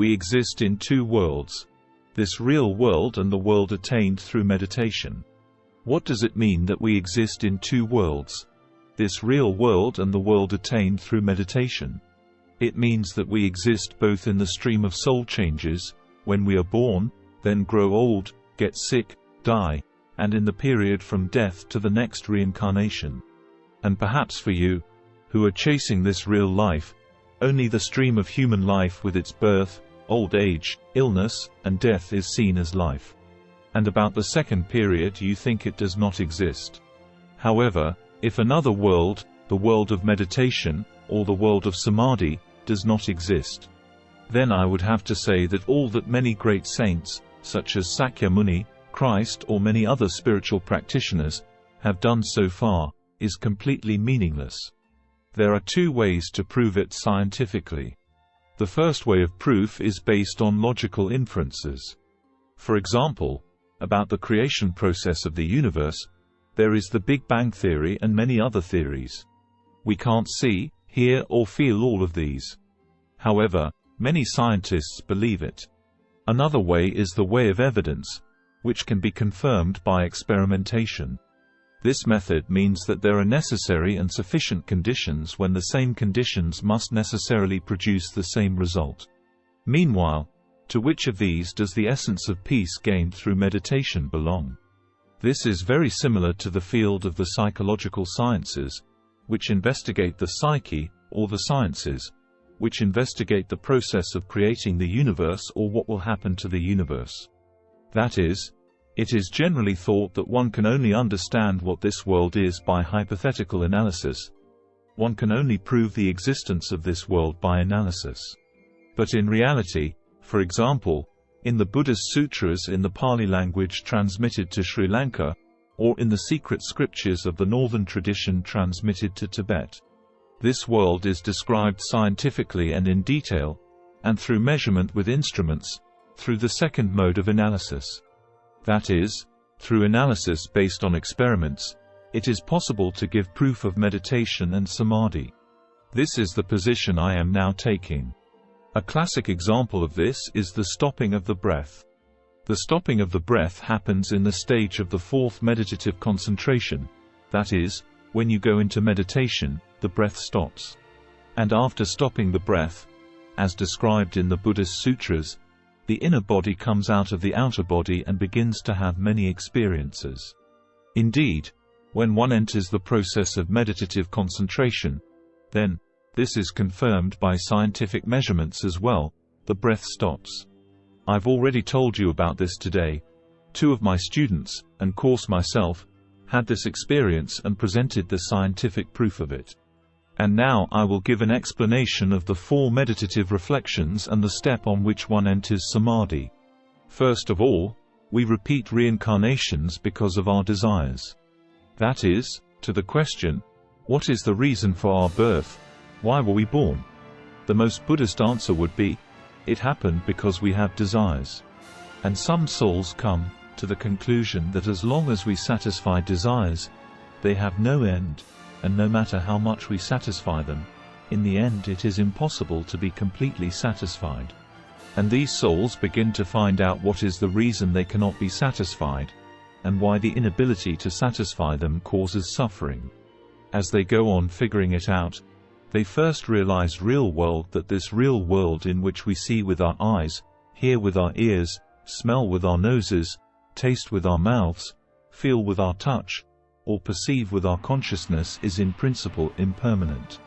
We exist in two worlds. This real world and the world attained through meditation. What does it mean that we exist in two worlds? This real world and the world attained through meditation. It means that we exist both in the stream of soul changes, when we are born, then grow old, get sick, die, and in the period from death to the next reincarnation. And perhaps for you, who are chasing this real life, only the stream of human life with its birth, old age, illness, and death is seen as life. And about the second period you think it does not exist. However, if another world, the world of meditation, or the world of Samadhi, does not exist, then I would have to say that all that many great saints, such as Sakya Muni, Christ or many other spiritual practitioners, have done so far, is completely meaningless. There are two ways to prove it scientifically. The first way of proof is based on logical inferences. For example, about the creation process of the universe, there is the Big Bang theory and many other theories. We can't see, hear or feel all of these. However, many scientists believe it. Another way is the way of evidence, which can be confirmed by experimentation. This method means that there are necessary and sufficient conditions when the same conditions must necessarily produce the same result. Meanwhile, to which of these does the essence of peace gained through meditation belong? This is very similar to the field of the psychological sciences, which investigate the psyche, or the sciences, which investigate the process of creating the universe or what will happen to the universe. That is, it is generally thought that one can only understand what this world is by hypothetical analysis. One can only prove the existence of this world by analysis. But in reality, for example, in the Buddhist sutras in the Pali language transmitted to Sri Lanka, or in the secret scriptures of the northern tradition transmitted to Tibet, this world is described scientifically and in detail, and through measurement with instruments, through the second mode of analysis. That is, through analysis based on experiments, it is possible to give proof of meditation and samadhi. This is the position I am now taking. A classic example of this is the stopping of the breath. The stopping of the breath happens in the stage of the fourth meditative concentration, that is, when you go into meditation, the breath stops. And after stopping the breath, as described in the Buddhist sutras, the inner body comes out of the outer body and begins to have many experiences. Indeed, when one enters the process of meditative concentration, then, this is confirmed by scientific measurements as well, the breath stops. I've already told you about this today. 2 of my students, and course myself, had this experience and presented the scientific proof of it. And now I will give an explanation of the 4 meditative reflections and the step on which one enters samadhi. First of all, we repeat reincarnations because of our desires. That is, to the question, what is the reason for our birth? Why were we born? The most Buddhist answer would be, it happened because we have desires. And some souls come to the conclusion that as long as we satisfy desires, they have no end. And no matter how much we satisfy them, in the end it is impossible to be completely satisfied. And these souls begin to find out what is the reason they cannot be satisfied, and why the inability to satisfy them causes suffering. As they go on figuring it out, they first realize real world, that this real world in which we see with our eyes, hear with our ears, smell with our noses, taste with our mouths, feel with our touch, or perceive with our consciousness is in principle impermanent.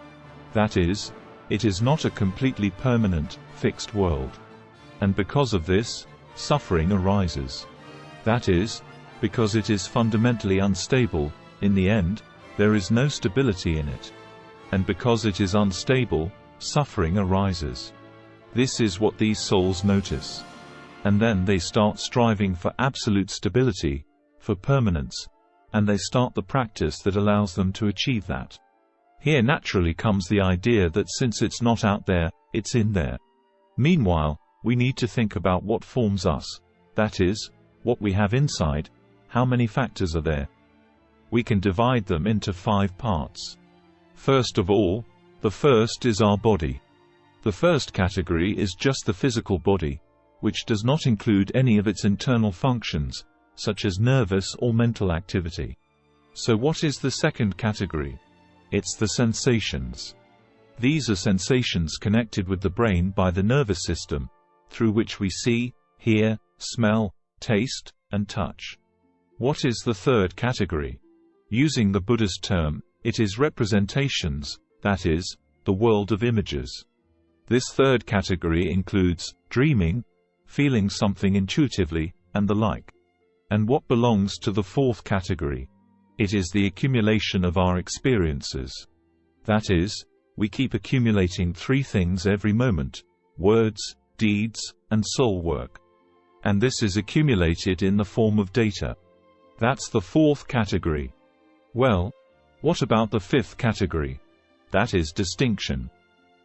That is, it is not a completely permanent, fixed world. And because of this, suffering arises. That is, because it is fundamentally unstable, in the end, there is no stability in it. And because it is unstable, suffering arises. This is what these souls notice. And then they start striving for absolute stability, for permanence, and they start the practice that allows them to achieve that. Here naturally comes the idea that since it's not out there, it's in there. Meanwhile, we need to think about what forms us, that is, what we have inside, how many factors are there. We can divide them into 5 parts. First of all, the first is our body. The first category is just the physical body, which does not include any of its internal functions, such as nervous or mental activity. So what is the second category? It's the sensations. These are sensations connected with the brain by the nervous system, through which we see, hear, smell, taste, and touch. What is the third category? Using the Buddhist term, it is representations, that is, the world of images. This third category includes dreaming, feeling something intuitively, and the like. And what belongs to the fourth category? It is the accumulation of our experiences. That is, we keep accumulating three things every moment: words, deeds, and soul work. And this is accumulated in the form of data. That's the fourth category. Well, what about the fifth category? That is distinction.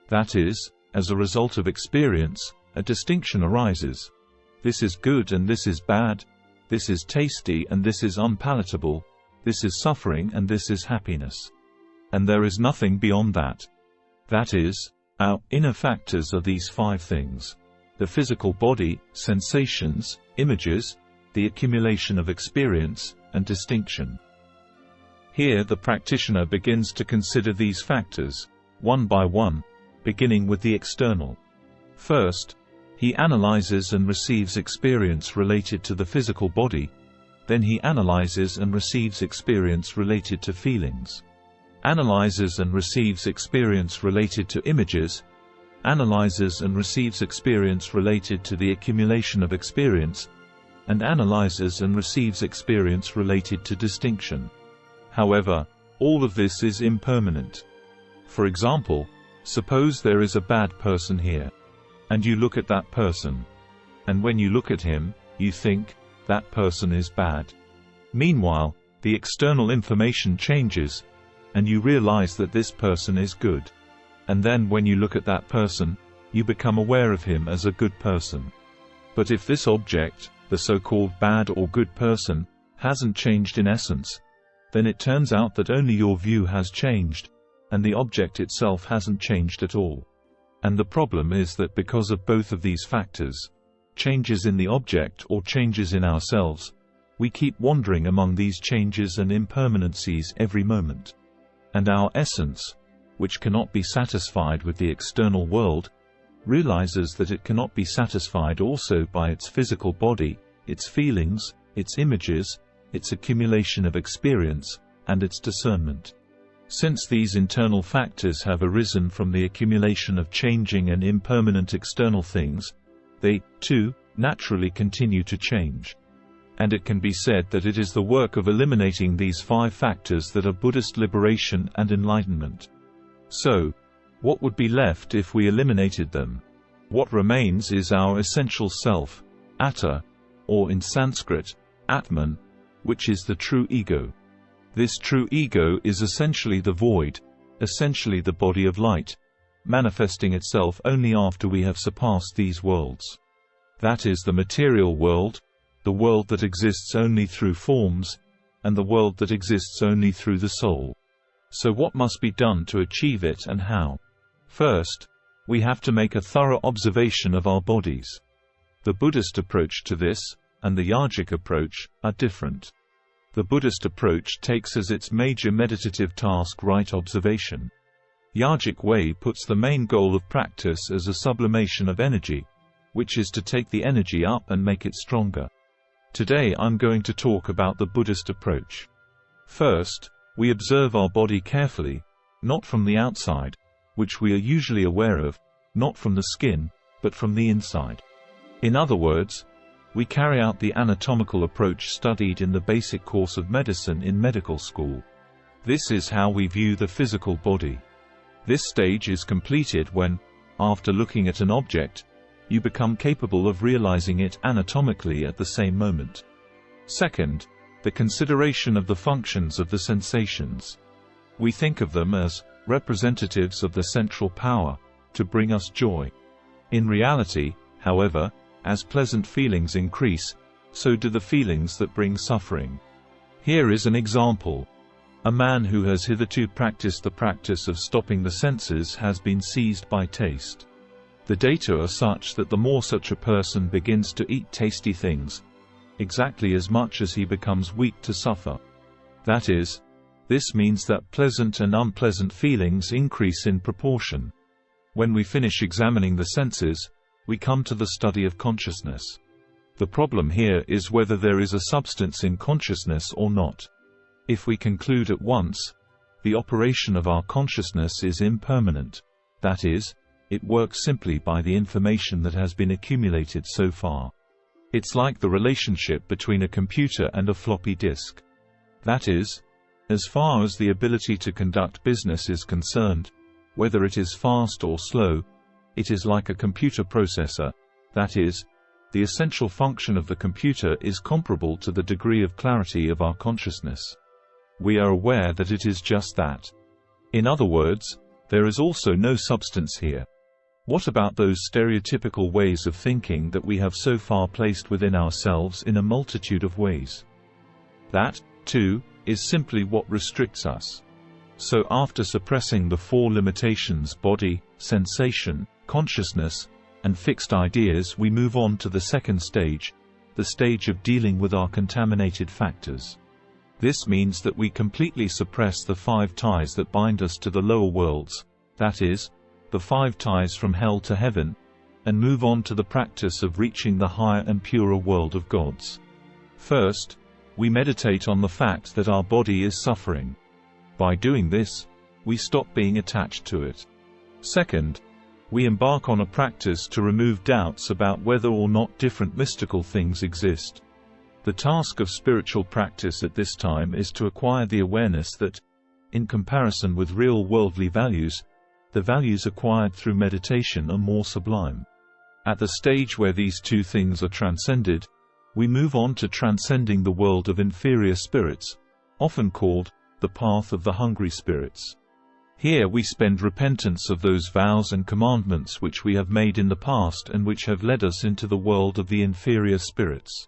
That is, as a result of experience, a distinction arises. This is good and this is bad. This is tasty and this is unpalatable. This is suffering and this is happiness. And there is nothing beyond that. That is, our inner factors are these five things: the physical body, sensations, images, the accumulation of experience, and distinction. Here the practitioner begins to consider these factors, one by one, beginning with the external. First, he analyzes and receives experience related to the physical body. Then he analyzes and receives experience related to feelings. Analyzes and receives experience related to images. Analyzes and receives experience related to the accumulation of experience. And analyzes and receives experience related to distinction. However, all of this is impermanent. For example, suppose there is a bad person here. And you look at that person. And when you look at him, you think, that person is bad. Meanwhile, the external information changes, and you realize that this person is good. And then when you look at that person, you become aware of him as a good person. But if this object, the so-called bad or good person, hasn't changed in essence, then it turns out that only your view has changed, and the object itself hasn't changed at all. And the problem is that because of both of these factors, changes in the object or changes in ourselves, we keep wandering among these changes and impermanencies every moment. And our essence, which cannot be satisfied with the external world, realizes that it cannot be satisfied also by its physical body, its feelings, its images, its accumulation of experience, and its discernment. Since these internal factors have arisen from the accumulation of changing and impermanent external things, they, too, naturally continue to change. And it can be said that it is the work of eliminating these five factors that are Buddhist liberation and enlightenment. So, what would be left if we eliminated them? What remains is our essential self, atta, or in Sanskrit, Atman, which is the true ego. This true ego is essentially the void, essentially the body of light, manifesting itself only after we have surpassed these worlds. That is the material world, the world that exists only through forms, and the world that exists only through the soul. So what must be done to achieve it and how? First, we have to make a thorough observation of our bodies. The Buddhist approach to this, and the Yogic approach, are different. The Buddhist approach takes as its major meditative task right observation. Yogic way puts the main goal of practice as a sublimation of energy, which is to take the energy up and make it stronger. Today I'm going to talk about the Buddhist approach. First, we observe our body carefully, not from the outside, which we are usually aware of, not from the skin, but from the inside. In other words, we carry out the anatomical approach studied in the basic course of medicine in medical school. This is how we view the physical body. This stage is completed when, after looking at an object, you become capable of realizing it anatomically at the same moment. Second, the consideration of the functions of the sensations. We think of them as representatives of the central power, to bring us joy. In reality, however, as pleasant feelings increase, so do the feelings that bring suffering. Here is an example. A man who has hitherto practiced the practice of stopping the senses has been seized by taste. The data are such that the more such a person begins to eat tasty things, exactly as much as he becomes weak to suffer. That is, this means that pleasant and unpleasant feelings increase in proportion. When we finish examining the senses, we come to the study of consciousness. The problem here is whether there is a substance in consciousness or not. If we conclude at once, the operation of our consciousness is impermanent, that is, it works simply by the information that has been accumulated so far. It's like the relationship between a computer and a floppy disk. That is, as far as the ability to conduct business is concerned, whether it is fast or slow, it is like a computer processor, that is, the essential function of the computer is comparable to the degree of clarity of our consciousness. We are aware that it is just that. In other words, there is also no substance here. What about those stereotypical ways of thinking that we have so far placed within ourselves in a multitude of ways? That, too, is simply what restricts us. So after suppressing the four limitations: body, sensation, consciousness, and fixed ideas, we move on to the second stage, the stage of dealing with our contaminated factors. This means that we completely suppress the 5 ties that bind us to the lower worlds, that is, the 5 ties from hell to heaven, and move on to the practice of reaching the higher and purer world of gods. First, we meditate on the fact that our body is suffering. By doing this, we stop being attached to it. Second, we embark on a practice to remove doubts about whether or not different mystical things exist. The task of spiritual practice at this time is to acquire the awareness that, in comparison with real worldly values, the values acquired through meditation are more sublime. At the stage where these two things are transcended, we move on to transcending the world of inferior spirits, often called the path of the hungry spirits. Here we spend repentance of those vows and commandments which we have made in the past and which have led us into the world of the inferior spirits.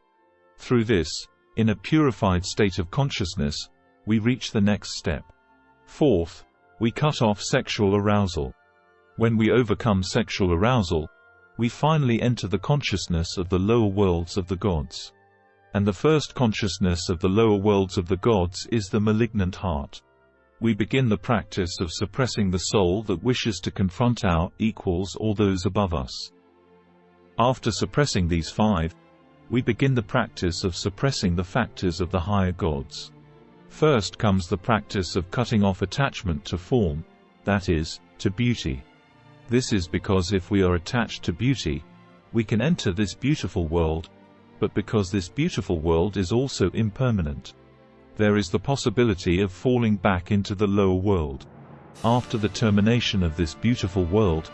Through this, in a purified state of consciousness, we reach the next step. Fourth, we cut off sexual arousal. When we overcome sexual arousal, we finally enter the consciousness of the lower worlds of the gods. And the first consciousness of the lower worlds of the gods is the malignant heart. We begin the practice of suppressing the soul that wishes to confront our equals or those above us. After suppressing these 5, we begin the practice of suppressing the factors of the higher gods. First comes the practice of cutting off attachment to form, that is, to beauty. This is because if we are attached to beauty, we can enter this beautiful world, but because this beautiful world is also impermanent, there is the possibility of falling back into the lower world. After the termination of this beautiful world,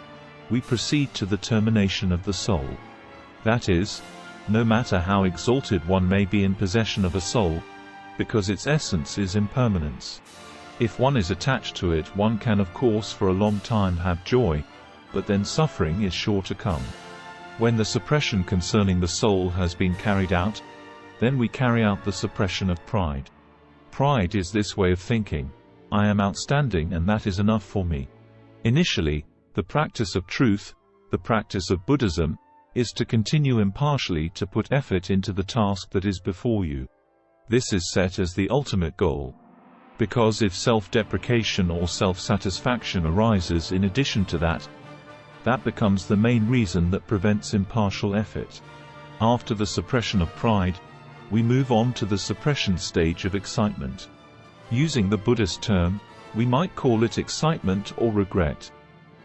we proceed to the termination of the soul. That is, no matter how exalted one may be in possession of a soul, because its essence is impermanence. If one is attached to it, one can of course for a long time have joy, but then suffering is sure to come. When the suppression concerning the soul has been carried out, then we carry out the suppression of pride. Pride is this way of thinking: I am outstanding and that is enough for me. Initially, the practice of truth, the practice of Buddhism, is to continue impartially to put effort into the task that is before you. This is set as the ultimate goal. Because if self-deprecation or self-satisfaction arises in addition to that, that becomes the main reason that prevents impartial effort. After the suppression of pride, we move on to the suppression stage of excitement. Using the Buddhist term, we might call it excitement or regret.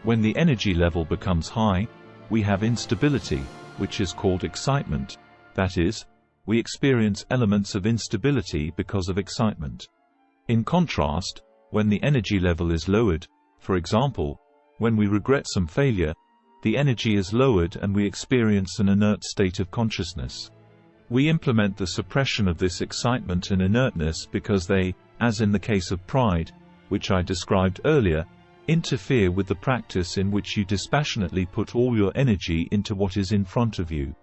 When the energy level becomes high, we have instability, which is called excitement. That is, we experience elements of instability because of excitement. In contrast, when the energy level is lowered, for example, when we regret some failure, the energy is lowered and we experience an inert state of consciousness. We implement the suppression of this excitement and inertness because they, as in the case of pride, which I described earlier, interfere with the practice in which you dispassionately put all your energy into what is in front of you.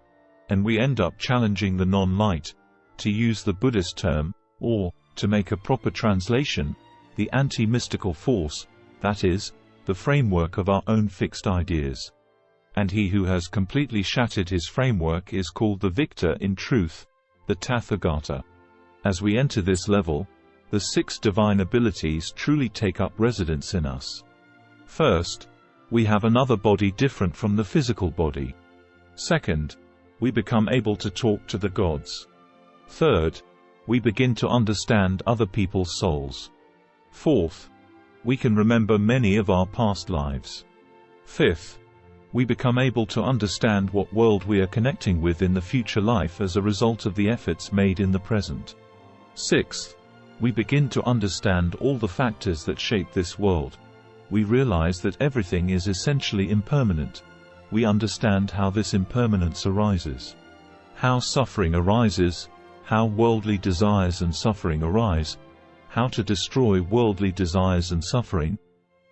And we end up challenging the non-light, to use the Buddhist term, or, to make a proper translation, the anti-mystical force, that is, the framework of our own fixed ideas. and he who has completely shattered his framework is called the victor in truth, the Tathagata. As we enter this level, the 6 divine abilities truly take up residence in us. First, we have another body different from the physical body. Second, we become able to talk to the gods. Third, we begin to understand other people's souls. Fourth, we can remember many of our past lives. Fifth, we become able to understand what world we are connecting with in the future life as a result of the efforts made in the present. Sixth, we begin to understand all the factors that shape this world. We realize that everything is essentially impermanent. We understand how this impermanence arises, how suffering arises, how worldly desires and suffering arise, how to destroy worldly desires and suffering,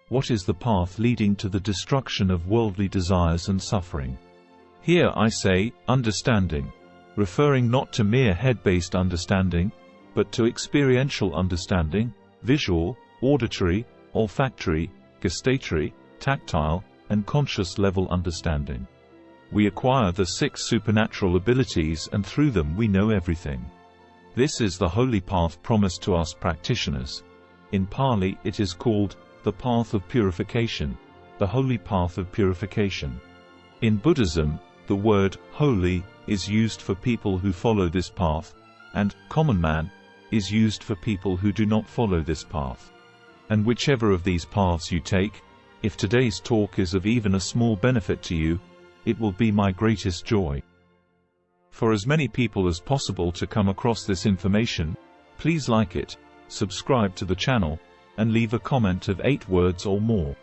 what is the path leading to the destruction of worldly desires and suffering. Here I say, understanding, referring not to mere head-based understanding, but to experiential understanding, visual, auditory, olfactory, gustatory, tactile, and conscious-level understanding. We acquire the 6 supernatural abilities and through them we know everything. This is the holy path promised to us practitioners. In Pali it is called the path of purification, the holy path of purification. In Buddhism, the word holy is used for people who follow this path, and common man is used for people who do not follow this path. And whichever of these paths you take, if today's talk is of even a small benefit to you, it will be my greatest joy. For as many people as possible to come across this information, please like it, subscribe to the channel, and leave a comment of 8 words or more.